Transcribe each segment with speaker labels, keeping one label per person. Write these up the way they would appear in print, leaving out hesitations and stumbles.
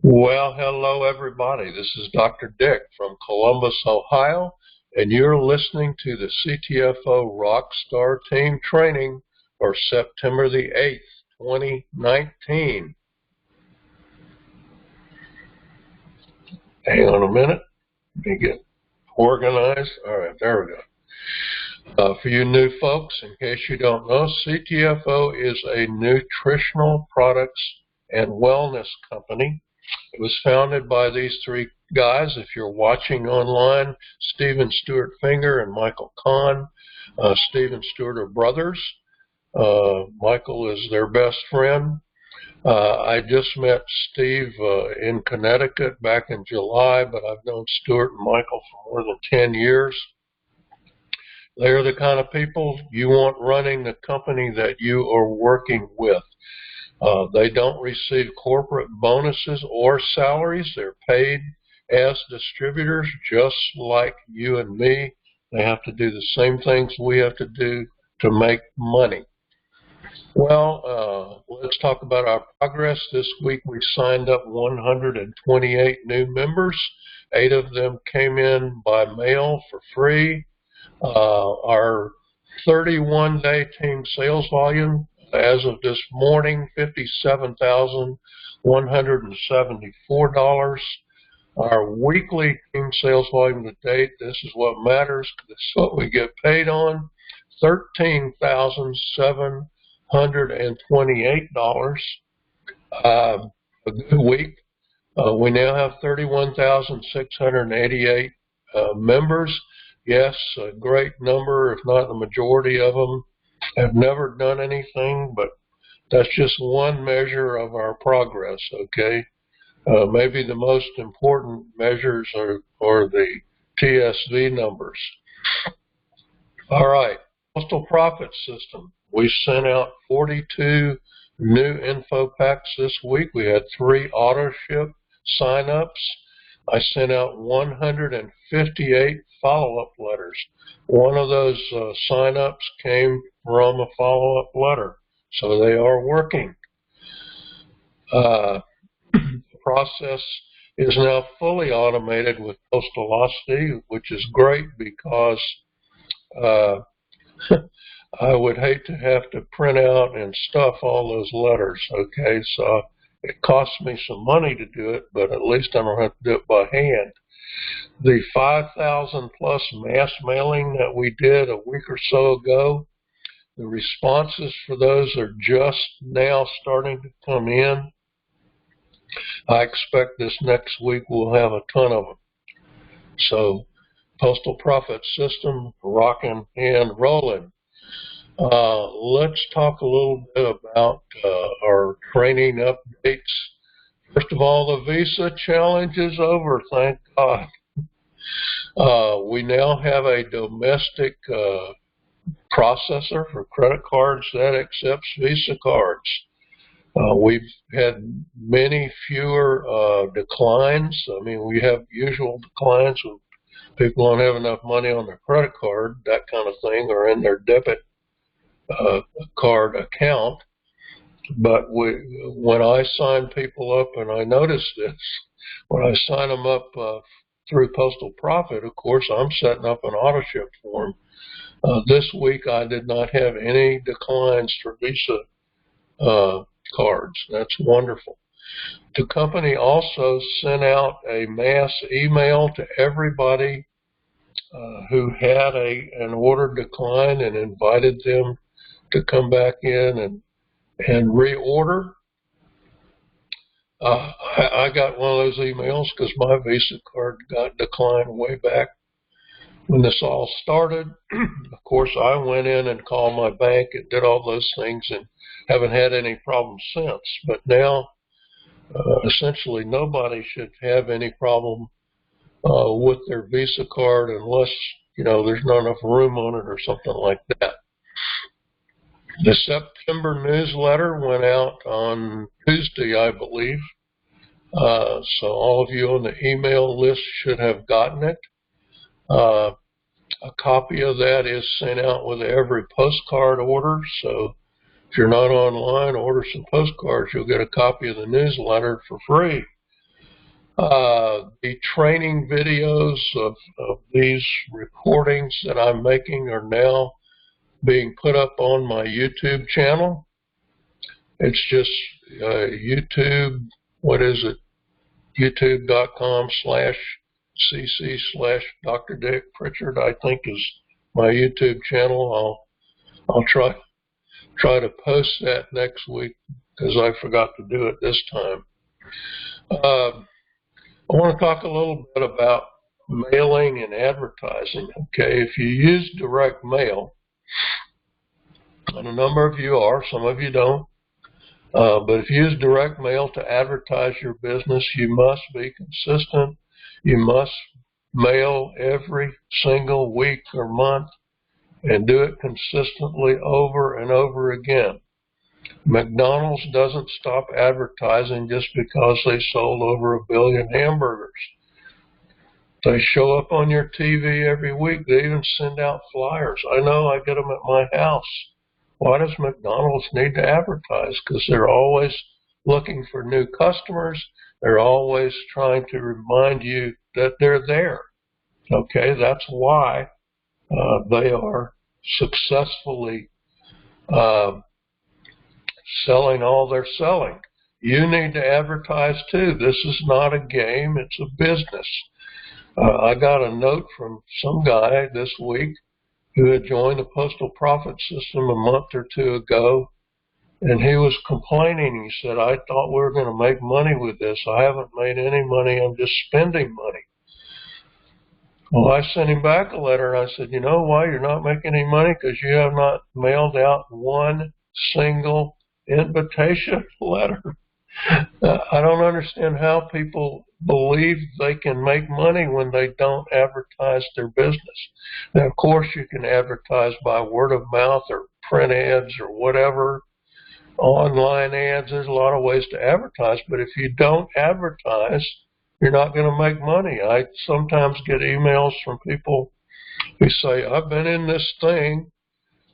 Speaker 1: Well, hello everybody. This is Dr. Dick from Columbus, Ohio, and you're listening to the CTFO Rock Star Team training for September the 8th, 2019. Hang on a minute. Let me get organized. All right, there we go. For you new folks, in case you don't know, CTFO is a nutritional products and wellness company. It was founded by these three guys. If you're watching online, Stephen Stewart Finger and Michael Kahn. Steve and Stewart are brothers. Michael is their best friend. I just met Steve in Connecticut back in July, but I've known Stewart and Michael for more than 10 years. They're the kind of people you want running the company that you are working with. They don't receive corporate bonuses or salaries. They're paid as distributors, just like you and me. They have to do the same things we have to do to make money. Well, let's talk about our progress. This week we signed up 128 new members. 8 of them came in by mail for free. Our 31-day team sales volume as of this morning, $57,174. Our weekly team sales volume to date, this is what matters, this is what we get paid on, $13,728. A good week. We now have 31,688 members. Yes, a great number, if not the majority of them, have never done anything, but that's just one measure of our progress, okay? Maybe the most important measures are the TSV numbers. All right, Postal Profit System. We sent out 42 new info packs this week. We had 3 auto ship sign-ups. I sent out 158 follow-up letters. One of those sign-ups came from a follow-up letter, so they are working. The process is now fully automated with Postalocity, which is great because I would hate to have to print out and stuff all those letters, okay? So it costs me some money to do it, but at least I don't have to do it by hand. The 5,000 plus mass mailing that we did a week or so ago, the responses for those are just now starting to come in. I expect this next week we'll have a ton of them. So, Postal Profit System, rocking and rolling. Let's talk a little bit about our training updates. First of all, the Visa challenge is over, thank God. We now have a domestic processor for credit cards that accepts Visa cards. We've had many fewer declines. I mean, we have usual declines when people don't have enough money on their credit card, that kind of thing, or in their debit card account. But when I sign people up, and I noticed this, when I sign them up through Postal Profit, of course, I'm setting up an auto ship form. This week, I did not have any declines for Visa cards. That's wonderful. The company also sent out a mass email to everybody who had an order decline and invited them to come back in and reorder. I got one of those emails because my Visa card got declined way back when this all started. Of course, I went in and called my bank and did all those things and haven't had any problems since. But now, essentially, nobody should have any problem with their Visa card unless, you know, there's not enough room on it or something like that. The September newsletter went out on Tuesday, I believe. So all of you on the email list should have gotten it. A copy of that is sent out with every postcard order. So if you're not online, order some postcards. You'll get a copy of the newsletter for free. The training videos of these recordings that I'm making are now being put up on my YouTube channel. It's just YouTube, what is it? YouTube.com/cc/Dr. Dick Pritchard, I think, is my YouTube channel. I'll try to post that next week because I forgot to do it this time. I want to talk a little bit about mailing and advertising. Okay, if you use direct mail, and a number of you are, some of you don't, but if you use direct mail to advertise your business, you must be consistent. You must mail every single week or month and do it consistently over and over again. McDonald's doesn't stop advertising just because they sold over 1 billion hamburgers. They show up on your TV every week. They even send out flyers. I know, I get them at my house. Why does McDonald's need to advertise? Because they're always looking for new customers. They're always trying to remind you that they're there. Okay, that's why they are successfully selling all they're selling. You need to advertise too. This is not a game, it's a business. I got a note from some guy this week who had joined the postal profit system a month or two ago, and he was complaining. He said, I thought we were going to make money with this. I haven't made any money, I'm just spending money. Well, I sent him back a letter, and I said, you know why you're not making any money? Because you have not mailed out one single invitation letter. I don't understand how people believe they can make money when they don't advertise their business. Now, of course, you can advertise by word of mouth or print ads or whatever, online ads. There's a lot of ways to advertise, but if you don't advertise, you're not going to make money. I sometimes get emails from people who say, I've been in this thing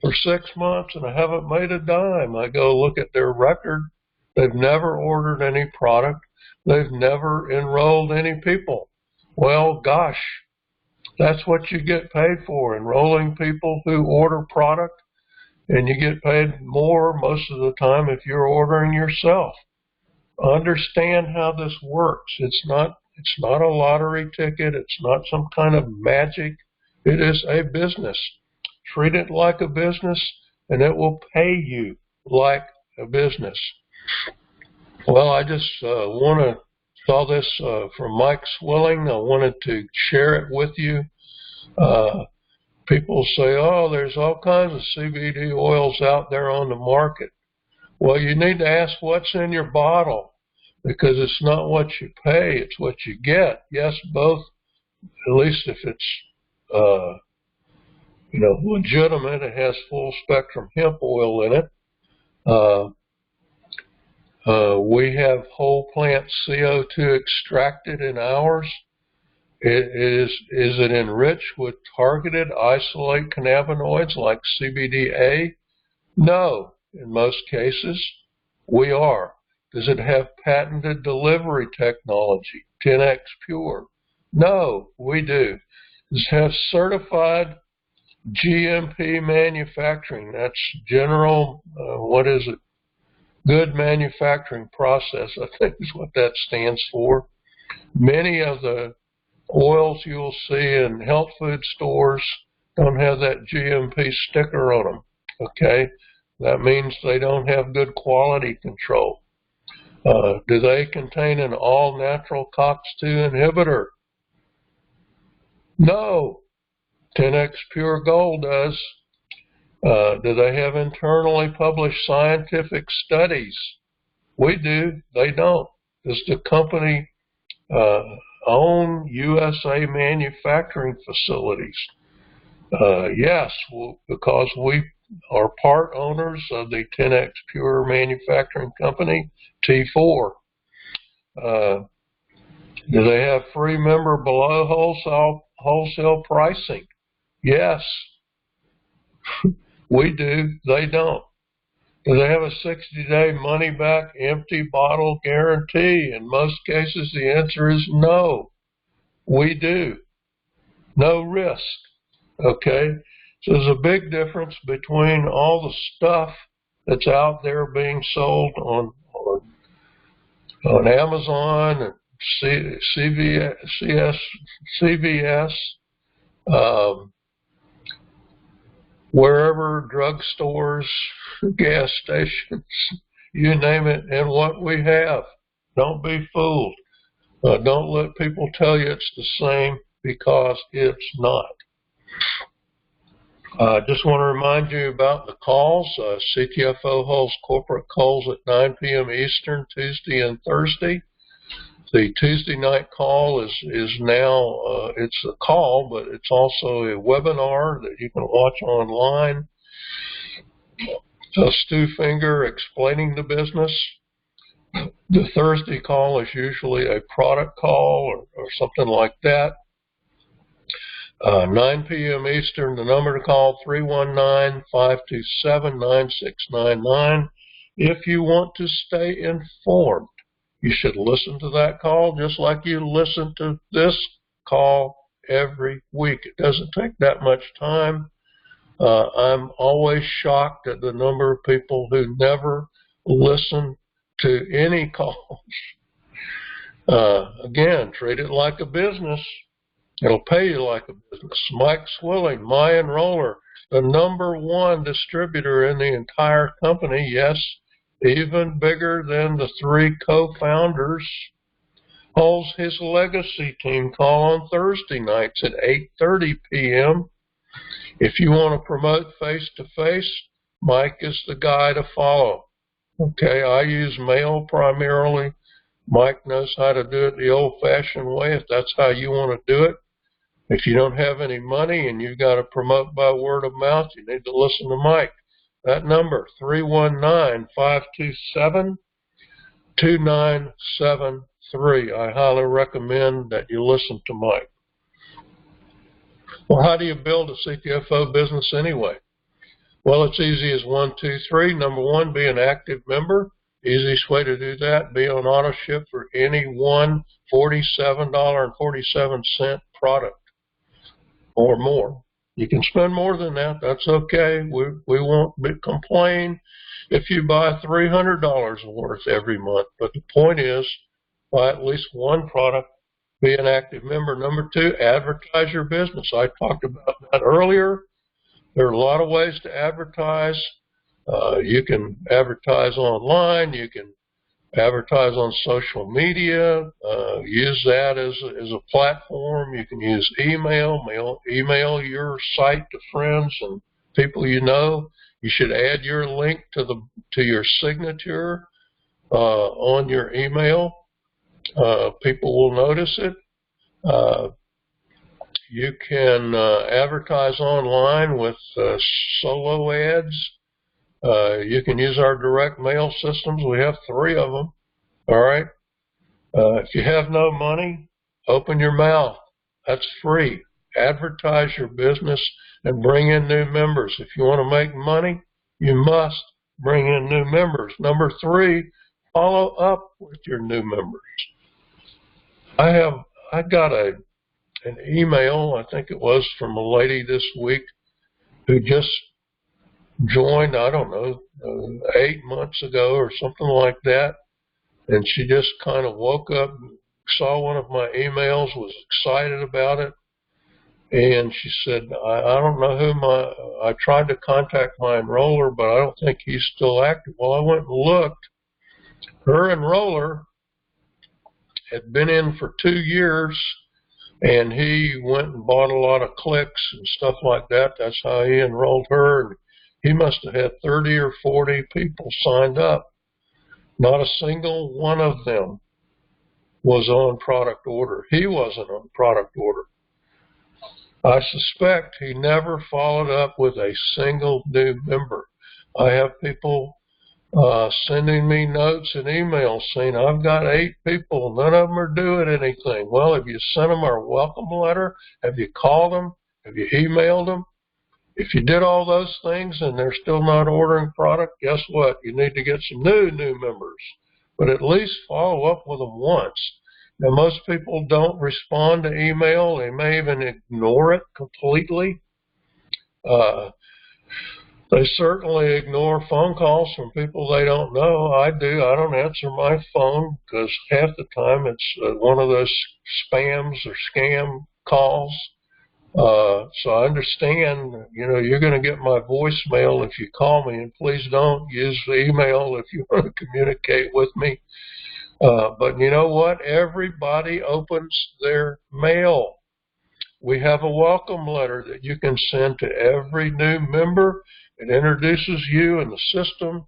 Speaker 1: for 6 months and I haven't made a dime. I go look at their record. They've never ordered any product. They've never enrolled any people. Well, gosh, that's what you get paid for, enrolling people who order product, and you get paid more most of the time if you're ordering yourself. Understand how this works. It's not a lottery ticket. It's not some kind of magic. It is a business. Treat it like a business, and it will pay you like a business. Well, I just saw this from Mike Swilling. I wanted to share it with you. People say, oh, there's all kinds of CBD oils out there on the market. Well, you need to ask what's in your bottle, because it's not what you pay, it's what you get. Yes, both, at least if it's legitimate, it has full spectrum hemp oil in it. We have whole plant CO2 extracted in ours. Is it enriched with targeted isolate cannabinoids like CBDA? No, in most cases, we are. Does it have patented delivery technology, 10x pure? No, we do. Does it have certified GMP manufacturing? That's general, good manufacturing process, I think is what that stands for. Many of the oils you'll see in health food stores don't have that GMP sticker on them, okay? That means they don't have good quality control. Do they contain an all-natural COX-2 inhibitor? No. 10x Pure Gold does. Do they have internally published scientific studies? We do. They don't. Does the company own USA manufacturing facilities? Yes, because we are part owners of the 10x Pure Manufacturing Company, T4. Do they have free member below wholesale pricing? Yes. We do. They don't. Do they have a 60-day money-back empty bottle guarantee? In most cases, the answer is no. We do. No risk. Okay? So there's a big difference between all the stuff that's out there being sold on Amazon and CVS, wherever, drugstores, gas stations, you name it, and what we have. Don't be fooled. Don't let people tell you it's the same, because it's not. I just want to remind you about the calls. CTFO holds corporate calls at 9 p.m. Eastern, Tuesday and Thursday. The Tuesday night call is now, it's a call, but it's also a webinar that you can watch online. Stu Finger explaining the business. The Thursday call is usually a product call or something like that. 9 p.m. Eastern, the number to call, 319-527-9699. If you want to stay informed, you should listen to that call just like you listen to this call every week. It doesn't take that much time. I'm always shocked at the number of people who never listen to any calls. Again, treat it like a business. It'll pay you like a business. Mike Swilling, my enroller, the #1 distributor in the entire company. Yes, even bigger than the 3 co-founders, holds his legacy team call on Thursday nights at 8:30 p.m. If you want to promote face-to-face, Mike is the guy to follow. Okay, I use mail primarily. Mike knows how to do it the old-fashioned way, if that's how you want to do it. If you don't have any money and you've got to promote by word of mouth, you need to listen to Mike. That number, 319-527-2973. I highly recommend that you listen to Mike. Well, how do you build a CTFO business anyway? Well, it's easy as 1, 2, 3. #1, be an active member. Easiest way to do that, be on auto ship for any one $47.47 product or more. You can spend more than that. That's okay. We won't complain if you buy $300 worth every month. But the point is, buy at least one product, be an active member. #2, advertise your business. I talked about that earlier. There are a lot of ways to advertise. You can advertise online. You can advertise on social media. Use that as a platform. You can use email your site to friends and people you know. You should add your link to your signature on your email. People will notice it. You can advertise online with solo ads. You can use our direct mail systems. We have 3 of them. All right. If you have no money, open your mouth. That's free. Advertise your business and bring in new members. If you want to make money, you must bring in new members. #3, follow up with your new members. I got an email, I think it was from a lady this week, who just joined, I don't know, 8 months ago or something like that. And she just kind of woke up, saw one of my emails, was excited about it. And she said, I don't know I tried to contact my enroller, but I don't think he's still active. Well, I went and looked. Her enroller had been in for 2 years, and he went and bought a lot of clicks and stuff like that. That's how he enrolled her. And he must have had 30 or 40 people signed up. Not a single one of them was on product order. He wasn't on product order. I suspect he never followed up with a single new member. I have people sending me notes and emails saying, I've got 8 people, none of them are doing anything. Well, have you sent them our welcome letter? Have you called them? Have you emailed them? If you did all those things and they're still not ordering product, guess what? You need to get some new members. But at least follow up with them once. Now, most people don't respond to email. They may even ignore it completely. They certainly ignore phone calls from people they don't know. I do. I don't answer my phone because half the time it's one of those spams or scam calls. So I understand, you're going to get my voicemail if you call me, and please don't use the email if you want to communicate with me. But you know what? Everybody opens their mail. We have a welcome letter that you can send to every new member. It introduces you in the system.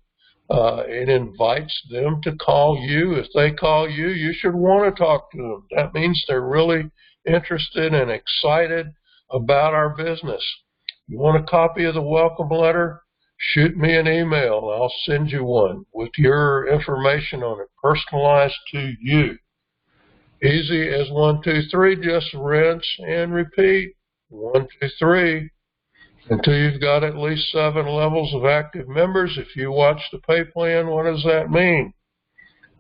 Speaker 1: It invites them to call you. If they call you, you should want to talk to them. That means they're really interested and excited about our business. You want a copy of the welcome letter? Shoot me an email. I'll send you one with your information on it, personalized to you. Easy as 1, 2, 3. Just rinse and repeat. 1, 2, 3. Until you've got at least 7 levels of active members. If you watch the pay plan, what does that mean?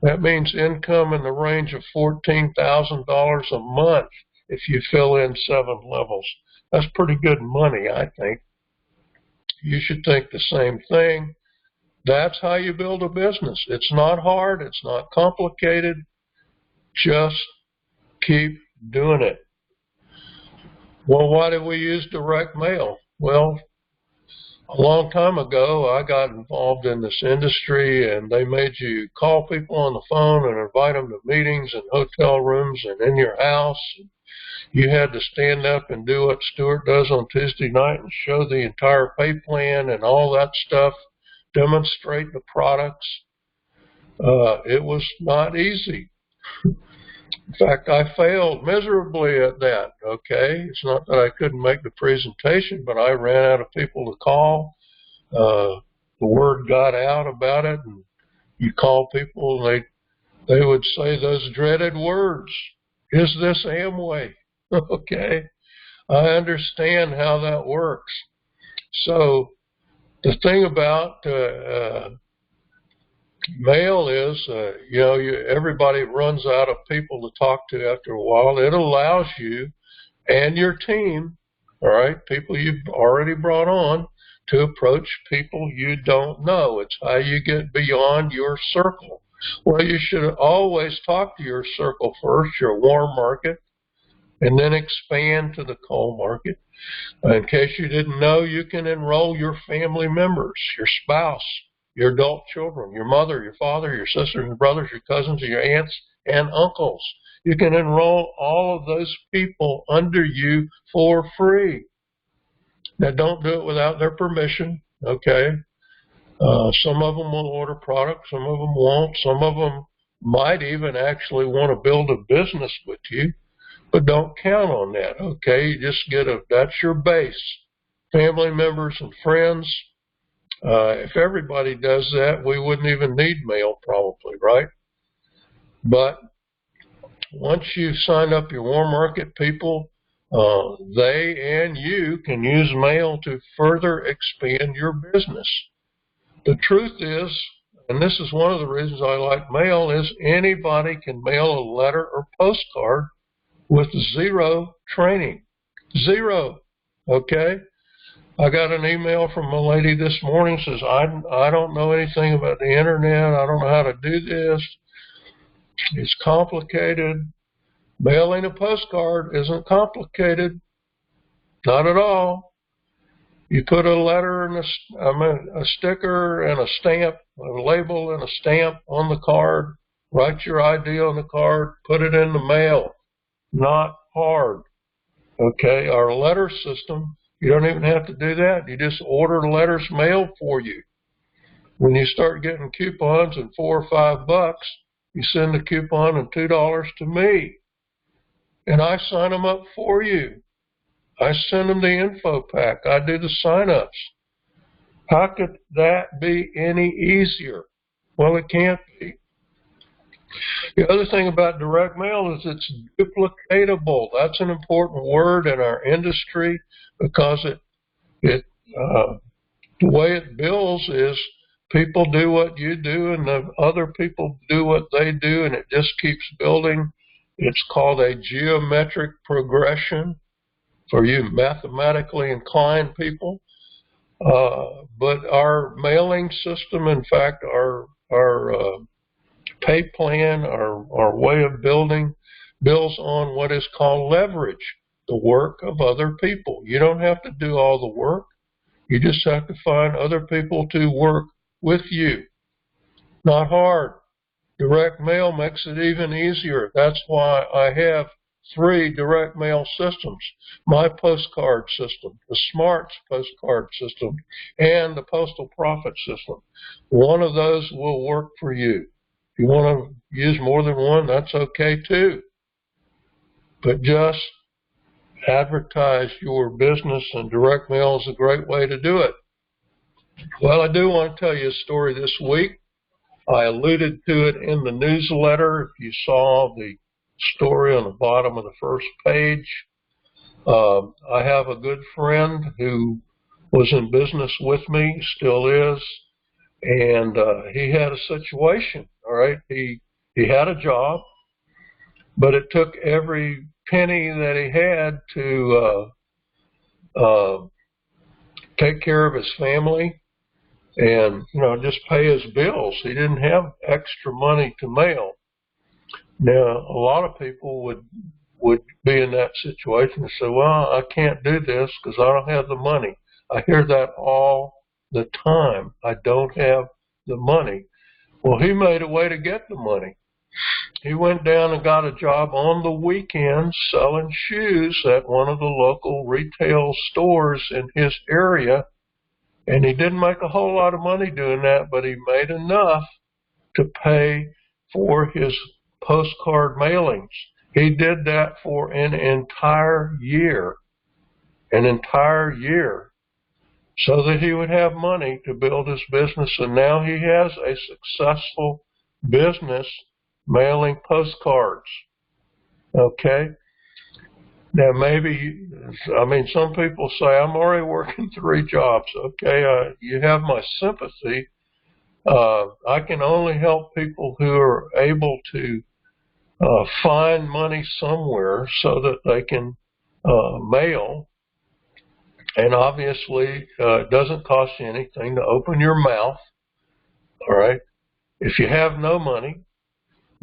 Speaker 1: That means income in the range of $14,000 a month if you fill in 7 levels. That's pretty good money, I think. You should think the same thing. That's how you build a business. It's not hard. It's not complicated. Just keep doing it. Well, why do we use direct mail? Well, a long time ago, I got involved in this industry, and they made you call people on the phone and invite them to meetings and hotel rooms and in your house. You had to stand up and do what Stuart does on Tuesday night and show the entire pay plan and all that stuff, demonstrate the products. It was not easy. In fact, I failed miserably at that, okay? It's not that I couldn't make the presentation, but I ran out of people to call. The word got out about it, and you call people, and they would say those dreaded words. Is this Amway? Okay, I understand how that works. So the thing about mail is, everybody runs out of people to talk to after a while. It allows you and your team, all right, people you've already brought on, to approach people you don't know. It's how you get beyond your circle. Well, you should always talk to your circle first, your warm market, and then expand to the cold market. In case you didn't know, you can enroll your family members, your spouse, your adult children, your mother, your father, your sisters and brothers, your cousins, your aunts and uncles. You can enroll all of those people under you for free. Now, don't do it without their permission, okay? Some of them will order products, some of them won't. Some of them might even actually want to build a business with you, but don't count on that, okay? You just that's your base. Family members and friends. If everybody does that, we wouldn't even need mail probably, right? But once you sign up your warm market people, they and you can use mail to further expand your business. The truth is, and this is one of the reasons I like mail, is anybody can mail a letter or postcard with zero training. Zero, okay? I got an email from a lady this morning, says, I don't know anything about the internet. I don't know how to do this. It's complicated. Mailing a postcard isn't complicated. Not at all. You put a letter and a sticker and a stamp, a label and a stamp on the card, write your ID on the card, put it in the mail. Not hard. Okay, our letter system, you don't even have to do that. You just order letters mailed for you. When you start getting coupons and $4 or $5, you send a coupon and $2 to me. And I sign them up for you. I send them the info pack. I do the sign-ups. How could that be any easier? Well, it can't be. The other thing about direct mail is it's duplicatable. That's an important word in our industry because the way it bills is people do what you do and the other people do what they do, and it just keeps building. It's called a geometric progression for you mathematically inclined people. But our mailing system, in fact, our pay plan, our way of building, builds on what is called leverage, the work of other people. You don't have to do all the work. You just have to find other people to work with you. Not hard. Direct mail makes it even easier. That's why I have 3 direct mail systems: my postcard system, the Smarts postcard system, and the Postal Profit system. One of those will work for you. If you want to use more than one, that's okay too. But just advertise your business, and direct mail is a great way to do it. Well, I do want to tell you a story this week. I alluded to it in the newsletter. If you saw the story on the bottom of the first page, I have a good friend who was in business with me, still is, and he had a situation, all right? He had a job, but it took every penny that he had to take care of his family and, just pay his bills. He didn't have extra money to mail. Now, a lot of people would be in that situation and say, well, I can't do this because I don't have the money. I hear that all the time. I don't have the money. Well, he made a way to get the money. He went down and got a job on the weekends selling shoes at one of the local retail stores in his area. And he didn't make a whole lot of money doing that, but he made enough to pay for his postcard mailings. He did that for an entire year, so that he would have money to build his business. And now he has a successful business mailing postcards. Okay? Now, some people say, I'm already working 3 jobs. Okay, you have my sympathy. I can only help people who are able to find money somewhere so that they can mail. And obviously, it doesn't cost you anything to open your mouth. All right? If you have no money,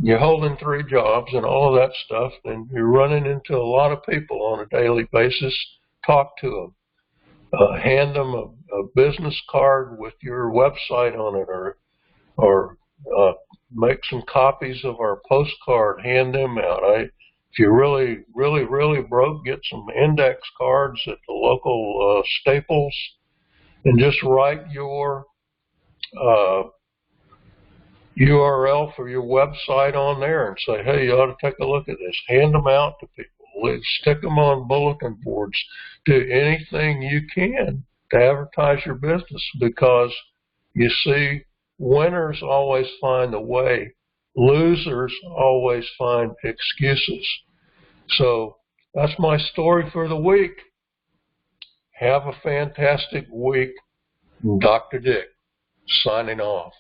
Speaker 1: you're holding 3 jobs and all of that stuff, and you're running into a lot of people on a daily basis. Talk to them. Hand them a business card with your website on it, or make some copies of our postcard, hand them out. If you're really, really, really broke, get some index cards at the local Staples and just write your URL for your website on there and say, hey, you ought to take a look at this. Hand them out to people. Stick them on bulletin boards. Do anything you can to advertise your business, because you see, winners always find a way. Losers always find excuses. So that's my story for the week. Have a fantastic week. Dr. Dick, signing off.